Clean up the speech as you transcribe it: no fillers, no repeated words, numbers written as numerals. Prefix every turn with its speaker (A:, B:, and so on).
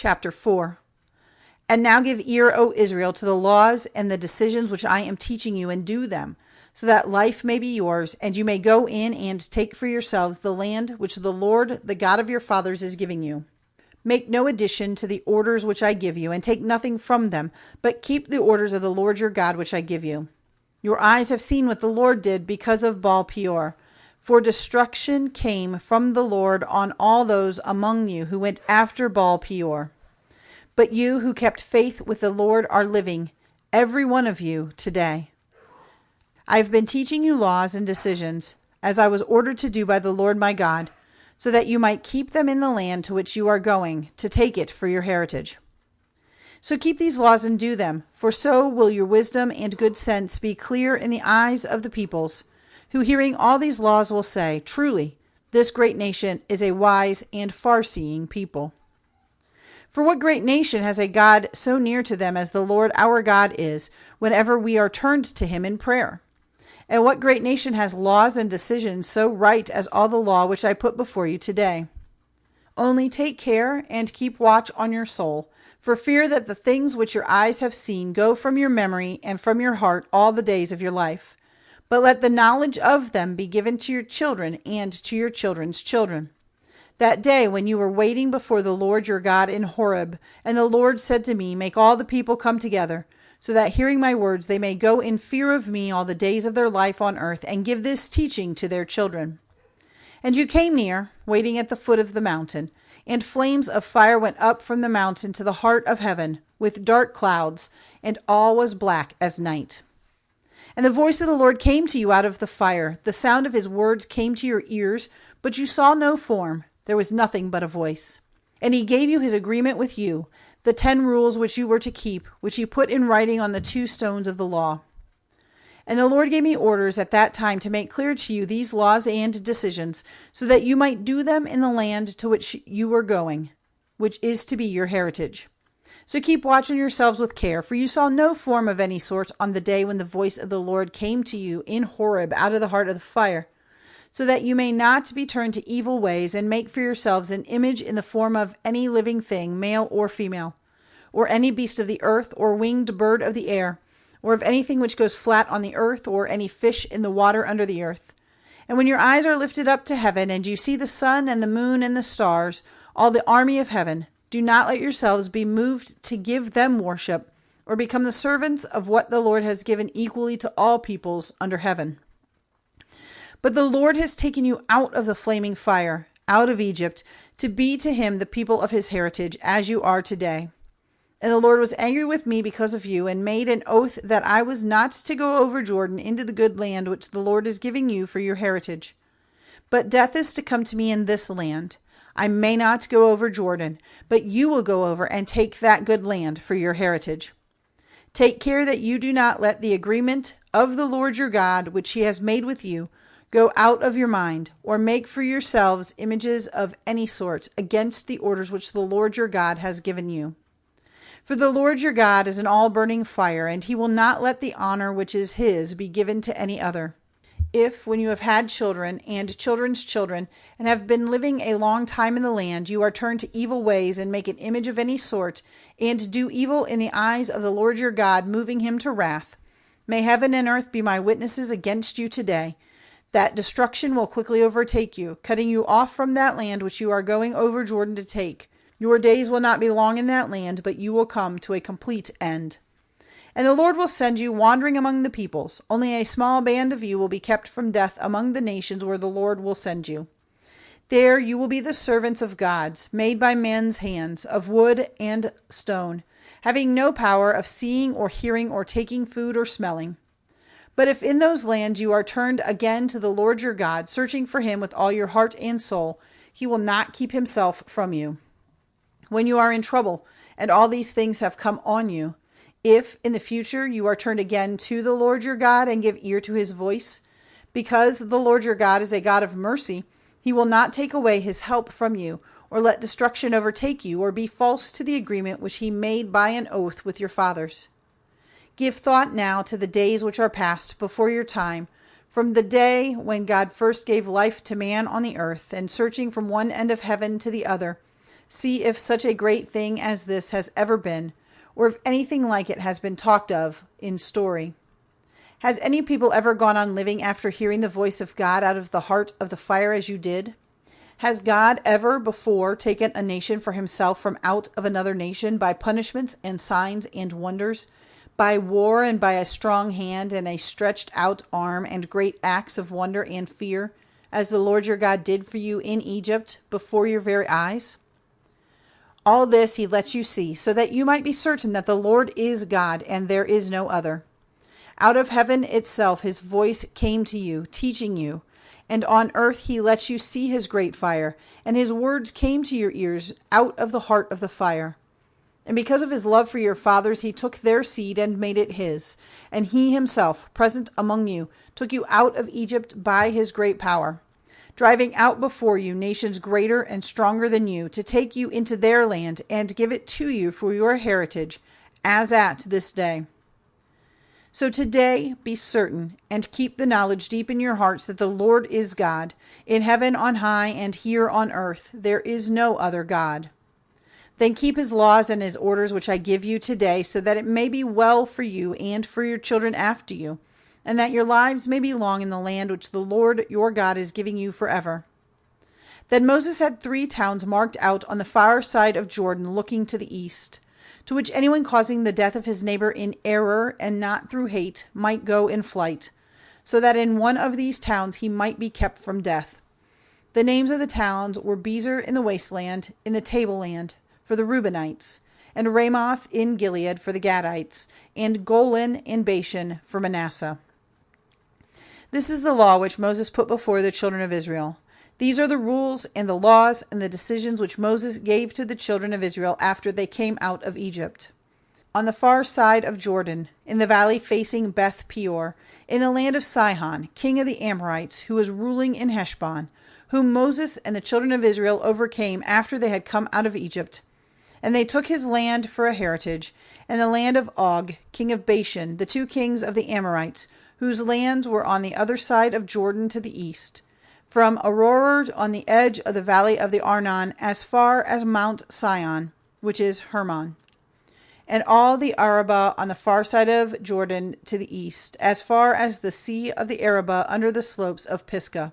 A: Chapter 4. And now give ear, O Israel, to the laws and the decisions which I am teaching you, and do them, so that life may be yours, and you may go in and take for yourselves the land which the Lord, the God of your fathers, is giving you. Make no addition to the orders which I give you, and take nothing from them, but keep the orders of the Lord your God which I give you. Your eyes have seen what the Lord did because of Baal-Péor. For destruction came from the Lord on all those among you who went after Baal-Péor. But you who kept faith with the Lord are living, every one of you, today. I have been teaching you laws and decisions, as I was ordered to do by the Lord my God, so that you might keep them in the land to which you are going, to take it for your heritage. So keep these laws and do them, for so will your wisdom and good sense be clear in the eyes of the peoples, who hearing all these laws will say, Truly, this great nation is a wise and far-seeing people. For what great nation has a God so near to them as the Lord our God is, whenever we are turned to him in prayer? And what great nation has laws and decisions so right as all the law which I put before you today? Only take care and keep watch on your soul, for fear that the things which your eyes have seen go from your memory and from your heart all the days of your life. But let the knowledge of them be given to your children and to your children's children. That day when you were waiting before the Lord your God in Horeb, and the Lord said to me, Make all the people come together, so that hearing my words they may go in fear of me all the days of their life on earth, and give this teaching to their children. And you came near, waiting at the foot of the mountain, and flames of fire went up from the mountain to the heart of heaven, with dark clouds, and all was black as night. And the voice of the Lord came to you out of the fire. The sound of his words came to your ears, but you saw no form. There was nothing but a voice. And he gave you his agreement with you, the 10 rules which you were to keep, which he put in writing on the 2 stones of the law. And the Lord gave me orders at that time to make clear to you these laws and decisions, so that you might do them in the land to which you were going, which is to be your heritage. So keep watch on yourselves with care, for you saw no form of any sort on the day when the voice of the Lord came to you in Horeb out of the heart of the fire, so that you may not be turned to evil ways and make for yourselves an image in the form of any living thing, male or female, or any beast of the earth, or winged bird of the air, or of anything which goes flat on the earth, or any fish in the water under the earth. And when your eyes are lifted up to heaven, and you see the sun and the moon and the stars, all the army of heaven, do not let yourselves be moved to give them worship, or become the servants of what the Lord has given equally to all peoples under heaven. But the Lord has taken you out of the flaming fire, out of Egypt, to be to him the people of his heritage, as you are today. And the Lord was angry with me because of you, and made an oath that I was not to go over Jordan into the good land which the Lord is giving you for your heritage. But death is to come to me in this land. I may not go over Jordan, but you will go over and take that good land for your heritage. Take care that you do not let the agreement of the Lord your God, which he has made with you, go out of your mind, or make for yourselves images of any sort against the orders which the Lord your God has given you. For the Lord your God is an all-burning fire, and he will not let the honor which is his be given to any other. If, when you have had children and children's children, and have been living a long time in the land, you are turned to evil ways and make an image of any sort, and do evil in the eyes of the Lord your God, moving him to wrath, may heaven and earth be my witnesses against you today, that destruction will quickly overtake you, cutting you off from that land which you are going over Jordan to take. Your days will not be long in that land, but you will come to a complete end. And the Lord will send you wandering among the peoples. Only a small band of you will be kept from death among the nations where the Lord will send you. There you will be the servants of gods, made by men's hands, of wood and stone, having no power of seeing or hearing or taking food or smelling. But if in those lands you are turned again to the Lord your God, searching for him with all your heart and soul, he will not keep himself from you. When you are in trouble, and all these things have come on you, if in the future you are turned again to the Lord your God and give ear to his voice, because the Lord your God is a God of mercy, he will not take away his help from you, or let destruction overtake you, or be false to the agreement which he made by an oath with your fathers. Give thought now to the days which are past before your time, from the day when God first gave life to man on the earth, and searching from one end of heaven to the other, See if such a great thing as this has ever been, or if anything like it has been talked of in story. Has any people ever gone on living after hearing the voice of God out of the heart of the fire as you did? Has God ever before taken a nation for himself from out of another nation by punishments and signs and wonders, by war and by a strong hand and a stretched out arm and great acts of wonder and fear, as the Lord your God did for you in Egypt before your very eyes? All this he lets you see, so that you might be certain that the Lord is God, and there is no other. Out of heaven itself his voice came to you, teaching you, and on earth he lets you see his great fire, and his words came to your ears out of the heart of the fire. And because of his love for your fathers, he took their seed and made it his, and he himself, present among you, took you out of Egypt by his great power, driving out before you nations greater and stronger than you, to take you into their land and give it to you for your heritage, as at this day. So today be certain, and keep the knowledge deep in your hearts that the Lord is God, in heaven on high and here on earth. There is no other God. Then keep his laws and his orders which I give you today, so that it may be well for you and for your children after you, and that your lives may be long in the land which the Lord your God is giving you forever. Then Moses had 3 towns marked out on the far side of Jordan, looking to the east, to which anyone causing the death of his neighbor in error and not through hate might go in flight, so that in one of these towns he might be kept from death. The names of the towns were Bezer in the wasteland, in the tableland, for the Reubenites, and Ramoth in Gilead for the Gadites, and Golan in Bashan for Manasseh. This is the law which Moses put before the children of Israel. These are the rules and the laws and the decisions which Moses gave to the children of Israel after they came out of Egypt. On the far side of Jordan, in the valley facing Baal-Péor, in the land of Sihon, king of the Amorites, who was ruling in Heshbon, whom Moses and the children of Israel overcame after they had come out of Egypt. And they took his land for a heritage, and the land of Og, king of Bashan, the 2 kings of the Amorites, whose lands were on the other side of Jordan to the east, from Aroer on the edge of the valley of the Arnon, as far as Mount Sion, which is Hermon, and all the Arabah on the far side of Jordan to the east, as far as the sea of the Arabah under the slopes of Pisgah.